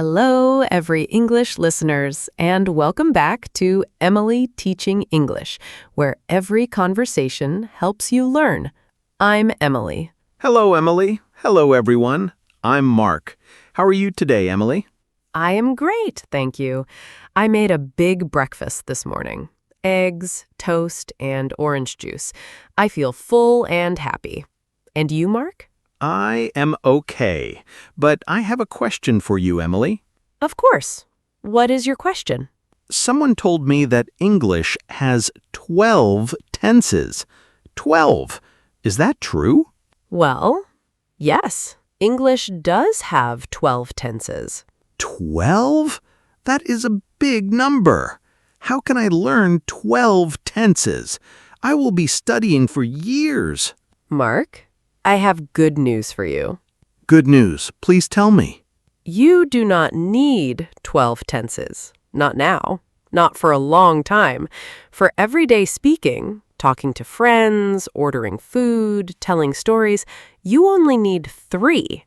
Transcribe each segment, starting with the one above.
Hello, every English listeners, and welcome back to Emily Teaching English, where every conversation helps you learn. I'm Emily. Hello, Emily. Hello, everyone. I'm Mark. How are you today, Emily? I am great, thank you. I made a big breakfast this morning. Eggs, toast, and orange juice. I feel full and happy. And you, Mark? I am okay, but I have a question for you, Emily. Of course. What is your question? Someone told me that English has 12 tenses. 12. Is that true? Well, yes. English does have 12 tenses. 12? That is a big number. How can I learn 12 tenses? I will be studying for years. Mark, I have good news for you. Good news. Please tell me. You do not need 12 tenses. Not now. Not for a long time. For everyday speaking, talking to friends, ordering food, telling stories, you only need 3.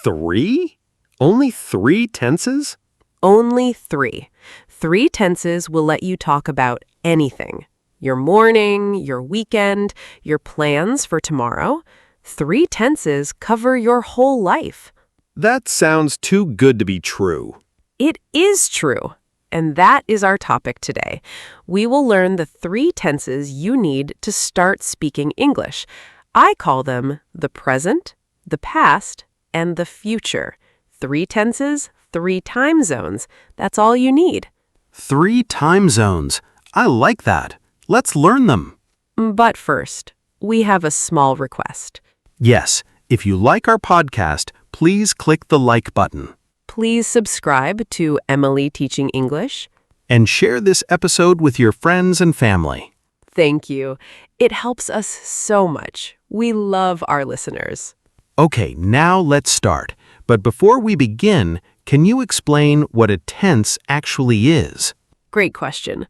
3? Only 3 tenses? Only 3. 3 tenses will let you talk about anything. Your morning, your weekend, your plans for tomorrow. 3 tenses cover your whole life. That sounds too good to be true. It is true. And that is our topic today. We will learn the 3 tenses you need to start speaking English. I call them the present, the past, and the future. 3 tenses, 3 time zones. That's all you need. 3 time zones. I like that. Let's learn them. But first, we have a small request. Yes, if you like our podcast, please click the like button. Please subscribe to Emily Teaching English. And share this episode with your friends and family. Thank you. It helps us so much. We love our listeners. Okay, now let's start. But before we begin, can you explain what a tense actually is? Great question.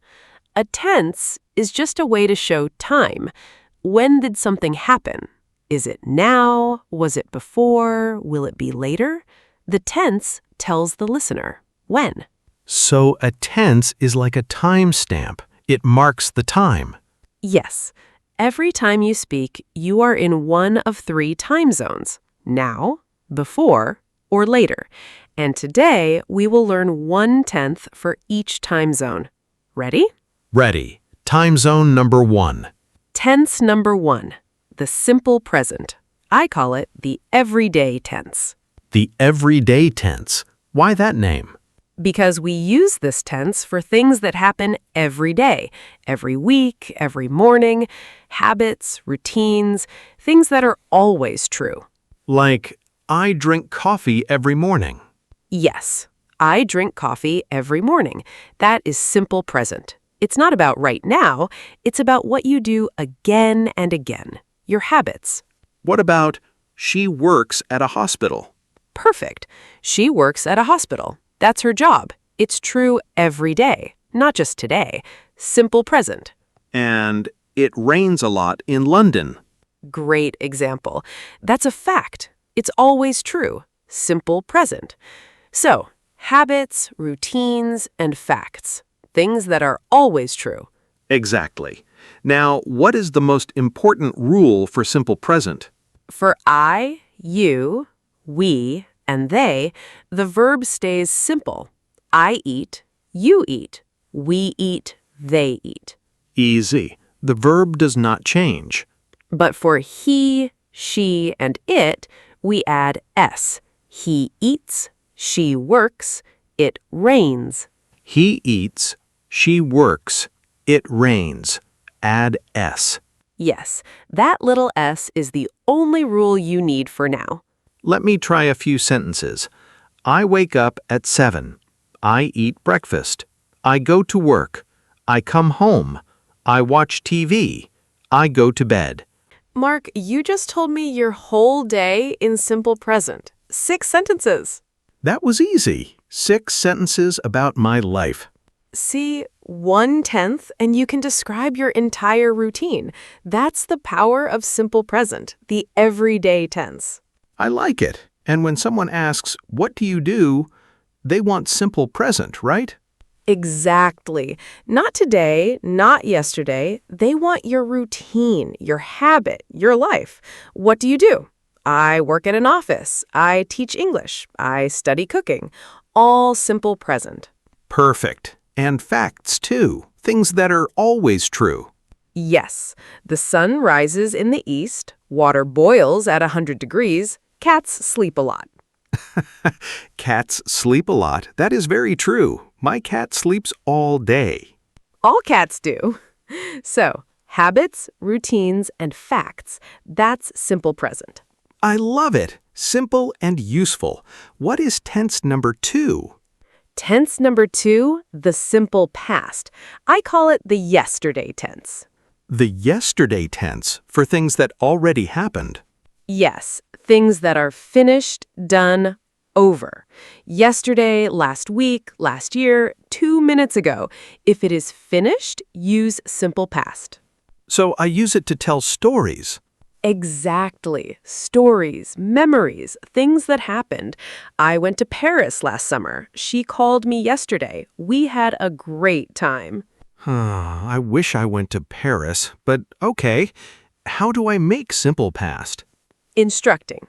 A tense is just a way to show time. When did something happen? Is it now? Was it before? Will it be later? The tense tells the listener when. So a tense is like a time stamp. It marks the time. Yes. Every time you speak, you are in one of 3 time zones: now, before, or later. And today, we will learn 1/10 for each time zone. Ready? Ready. Time zone number 1. Tense number 1, the simple present. I call it the everyday tense. The everyday tense. Why that name? Because we use this tense for things that happen every day, every week, every morning, habits, routines, things that are always true. Like, I drink coffee every morning. Yes, I drink coffee every morning. That is simple present. It's not about right now, it's about what you do again and again, your habits. What about, she works at a hospital? Perfect. She works at a hospital. That's her job. It's true every day, not just today. Simple present. And it rains a lot in London. Great example. That's a fact. It's always true. Simple present. So, habits, routines, and facts. Things that are always true. Exactly. Now, what is the most important rule for simple present? For I, you, we, and they, the verb stays simple. I eat, you eat, we eat, they eat. Easy. The verb does not change. But for he, she, and it, we add s. He eats, she works, it rains. He eats, she works, it rains. Add s. Yes, that little s is the only rule you need for now. Let me try a few sentences. I wake up at 7. I eat breakfast. I go to work. I come home. I watch TV. I go to bed. Mark, you just told me your whole day in simple present. 6 sentences. That was easy. 6 sentences about my life. See, 1/10 and you can describe your entire routine. That's the power of simple present, the everyday tense. I like it. And when someone asks, what do you do? They want simple present, right? Exactly. Not today, not yesterday. They want your routine, your habit, your life. What do? I work at an office. I teach English. I study cooking. All simple present. Perfect. And facts, too. Things that are always true. Yes, the sun rises in the east, water boils at 100 degrees, cats sleep a lot. Cats sleep a lot. That is very true. My cat sleeps all day. All cats do. So, habits, routines, and facts, that's simple present. I love it. Simple and useful. What is tense number 2? Tense number 2, the simple past. I call it the yesterday tense. The yesterday tense for things that already happened. Yes, things that are finished, done, over. Yesterday, last week, last year, 2 minutes ago. If it is finished, use simple past. So I use it to tell stories. Exactly. Stories, memories, things that happened. I went to Paris last summer. She called me yesterday. We had a great time. I wish I went to Paris, but okay. How do I make simple past? Instructing.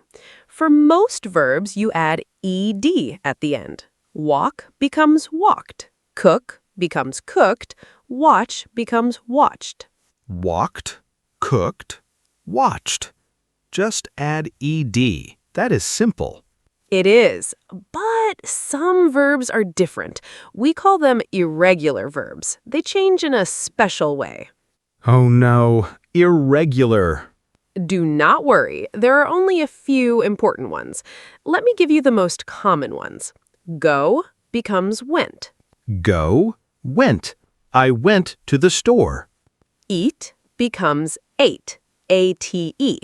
For most verbs, you add ed at the end. Walk becomes walked. Cook becomes cooked. Watch becomes watched. Walked, cooked, watched. Just add ed. That is simple. It is, but some verbs are different. We call them irregular verbs. They change in a special way. Oh no, irregular. Do not worry, there are only a few important ones. Let me give you the most common ones. Go becomes went. Go, went. I went to the store. Eat becomes ate. A-T-E.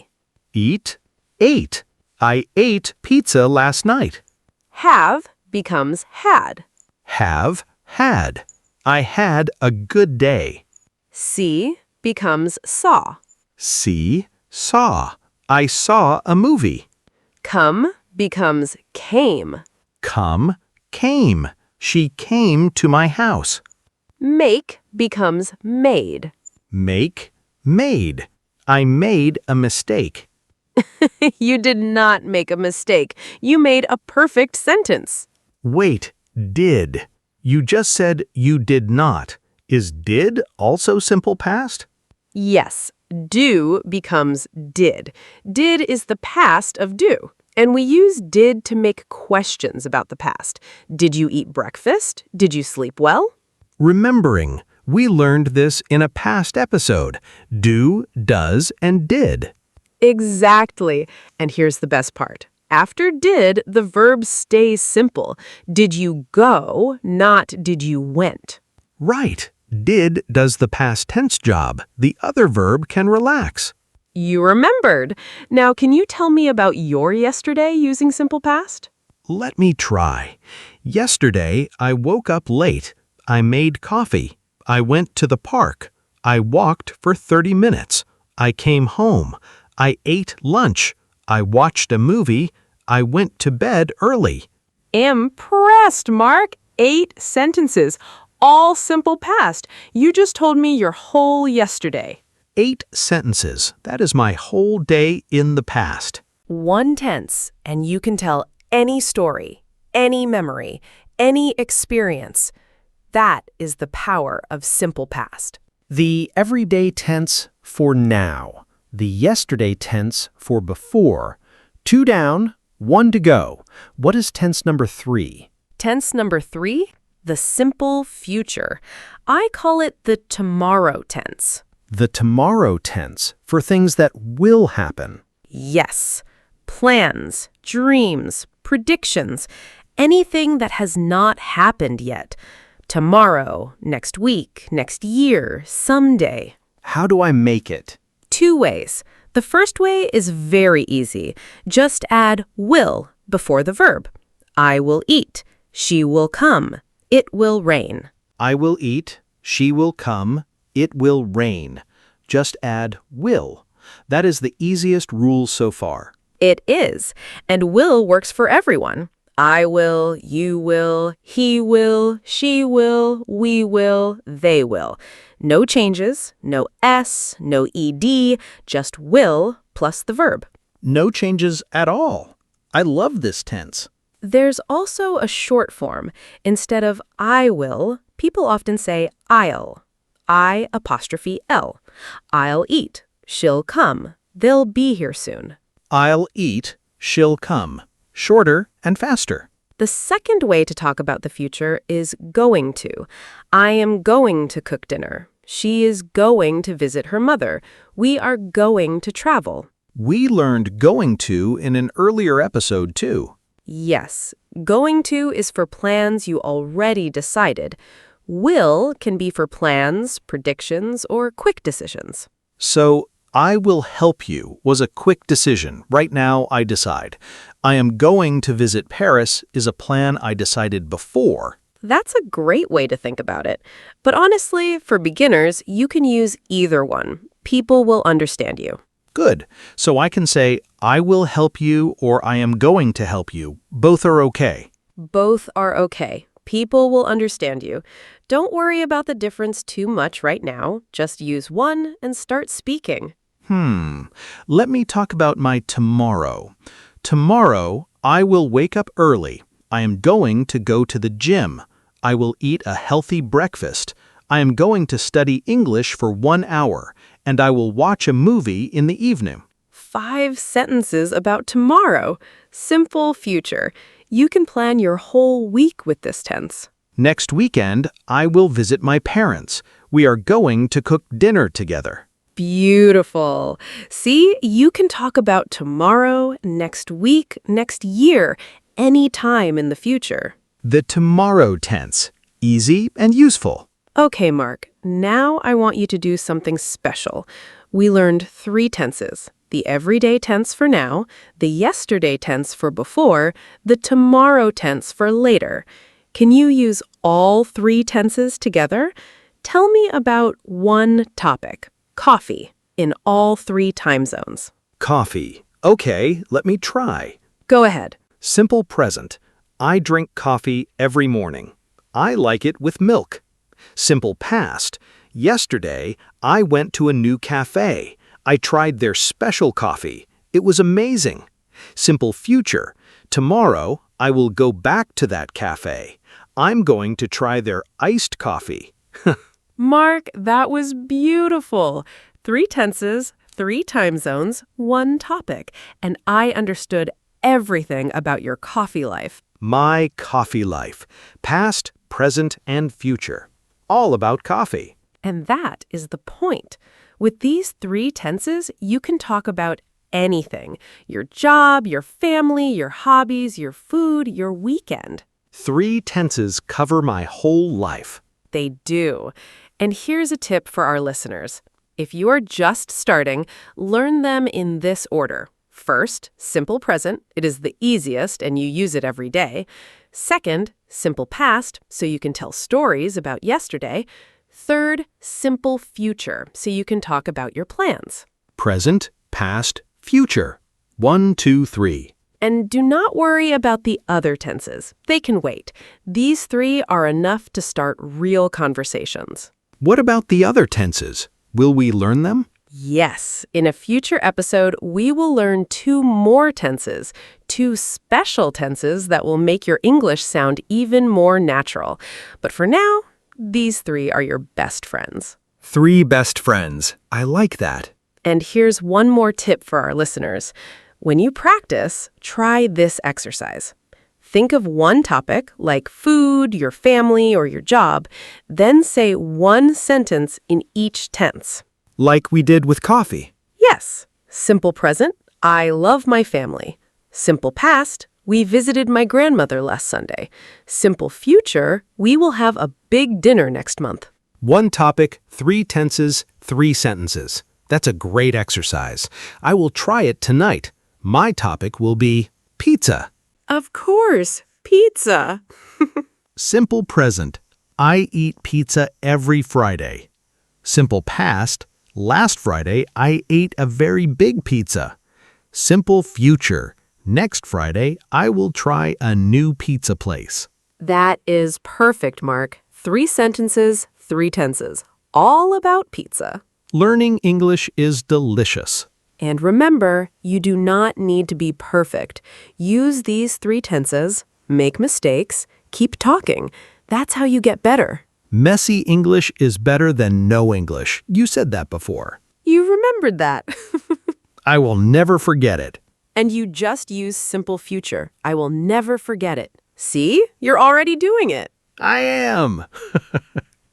Eat, ate. I ate pizza last night. Have becomes had. Have, had. I had a good day. See becomes saw. See, saw. I saw a movie. Come becomes came. Come, came. She came to my house. Make becomes made. Make, made. I made a mistake. You did not make a mistake. You made a perfect sentence. Wait, did. You just said you did not. Is did also simple past? Yes, do becomes did. Did is the past of do. And we use did to make questions about the past. Did you eat breakfast? Did you sleep well? Remembering. We learned this in a past episode. Do, does, and did. Exactly. And here's the best part. After did, the verb stays simple. Did you go, not did you went. Right. Did does the past tense job. The other verb can relax. You remembered. Now, can you tell me about your yesterday using simple past? Let me try. Yesterday, I woke up late. I made coffee. I went to the park. I walked for 30 minutes. I came home. I ate lunch. I watched a movie. I went to bed early. Impressed, Mark. 8 sentences, all simple past. You just told me your whole yesterday. 8 sentences. That is my whole day in the past. 1 tense, and you can tell any story, any memory, any experience. That is the power of simple past. The everyday tense for now. The yesterday tense for before. 2 down, 1 to go. What is tense number 3? Tense number 3, the simple future. I call it the tomorrow tense. The tomorrow tense for things that will happen. Yes. Plans, dreams, predictions, anything that has not happened yet. Tomorrow, next week, next year, someday. How do I make it? 2 ways. The first way is very easy. Just add will before the verb. I will eat. She will come. It will rain. I will eat. She will come. It will rain. Just add will. That is the easiest rule so far. It is. And will works for everyone. I will, you will, he will, she will, we will, they will. No changes, no S, no ED, just will plus the verb. No changes at all. I love this tense. There's also a short form. Instead of I will, people often say I'll. I''L. I'll eat. She'll come. They'll be here soon. I'll eat, she'll come. Shorter and faster. The second way to talk about the future is going to. I am going to cook dinner. She is going to visit her mother. We are going to travel. We learned going to in an earlier episode too. Yes, going to is for plans you already decided. Will can be for plans, predictions, or quick decisions. So, I will help you was a quick decision. Right now, I decide. I am going to visit Paris is a plan I decided before. That's a great way to think about it. But honestly, for beginners, you can use either one. People will understand you. Good. So I can say, I will help you or I am going to help you. Both are okay. Both are okay. People will understand you. Don't worry about the difference too much right now. Just use one and start speaking. Let me talk about my tomorrow. Tomorrow, I will wake up early. I am going to go to the gym. I will eat a healthy breakfast. I am going to study English for 1 hour, and I will watch a movie in the evening. 5 sentences about tomorrow. Simple future. You can plan your whole week with this tense. Next weekend, I will visit my parents. We are going to cook dinner together. Beautiful. See, you can talk about tomorrow, next week, next year, any time in the future. The tomorrow tense. Easy and useful. Okay, Mark, now I want you to do something special. We learned 3 tenses. The everyday tense for now, the yesterday tense for before, the tomorrow tense for later. Can you use all 3 tenses together? Tell me about one topic, coffee, in all 3 time zones. Coffee. Okay, let me try. Go ahead. Simple present. I drink coffee every morning. I like it with milk. Simple past. Yesterday, I went to a new cafe. I tried their special coffee. It was amazing. Simple future. Tomorrow, I will go back to that cafe. I'm going to try their iced coffee. Mark, that was beautiful. 3 tenses, 3 time zones, 1 topic. And I understood everything about your coffee life. My coffee life. Past, present, and future. All about coffee. And that is the point. With these 3 tenses, you can talk about anything. Your job, your family, your hobbies, your food, your weekend. 3 tenses cover my whole life. They do. And here's a tip for our listeners. If you are just starting, learn them in this order. First, simple present. It is the easiest and you use it every day. Second, simple past, so you can tell stories about yesterday. Third, simple future, so you can talk about your plans. Present, past, future. 1, 2, 3. And do not worry about the other tenses. They can wait. These 3 are enough to start real conversations. What about the other tenses? Will we learn them? Yes. In a future episode, we will learn 2 more tenses, 2 special tenses that will make your English sound even more natural. But for now, these 3 are your best friends. 3 best friends. I like that. And here's one more tip for our listeners. When you practice, try this exercise. Think of one topic, like food, your family, or your job, then say 1 sentence in each tense. Like we did with coffee. Yes. Simple present, I love my family. Simple past, we visited my grandmother last Sunday. Simple future, we will have a big dinner next month. 1 topic, 3 tenses, 3 sentences. That's a great exercise. I will try it tonight. My topic will be pizza. Of course, pizza. Simple present. I eat pizza every Friday. Simple past. Last Friday, I ate a very big pizza. Simple future. Next Friday, I will try a new pizza place. That is perfect, Mark. 3 sentences, 3 tenses, all about pizza. Learning English is delicious. And remember, you do not need to be perfect. Use these 3 tenses, make mistakes, keep talking. That's how you get better. Messy English is better than no English. You said that before. You remembered that. I will never forget it. And you just use simple future. I will never forget it. See? You're already doing it. I am.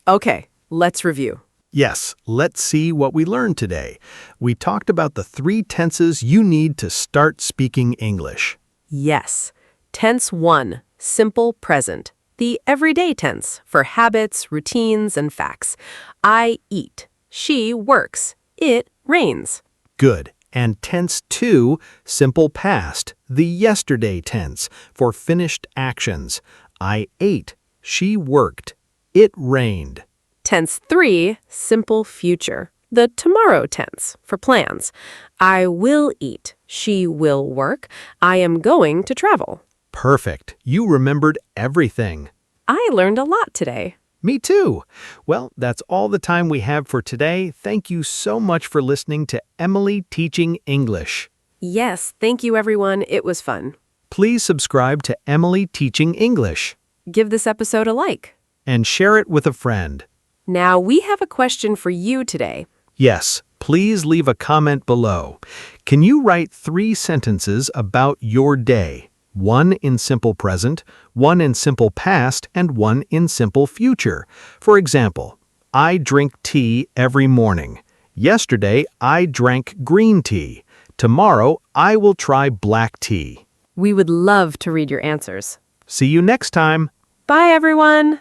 Okay, let's review. Yes, let's see what we learned today. We talked about the 3 tenses you need to start speaking English. Yes. Tense 1, simple present. The everyday tense for habits, routines, and facts. I eat. She works. It rains. Good. And tense 2, simple past, the yesterday tense for finished actions. I ate. She worked. It rained. Tense 3, simple future. The tomorrow tense for plans. I will eat. She will work. I am going to travel. Perfect. You remembered everything. I learned a lot today. Me too. Well, that's all the time we have for today. Thank you so much for listening to Emily Teaching English. Yes, thank you, everyone. It was fun. Please subscribe to Emily Teaching English Give this episode a like. and share it with a friend. Now, we have a question for you today. Yes, please leave a comment below. Can you write 3 sentences about your day? 1 in simple present, 1 in simple past, and 1 in simple future. For example, I drink tea every morning. Yesterday, I drank green tea. Tomorrow, I will try black tea. We would love to read your answers. See you next time. Bye, everyone.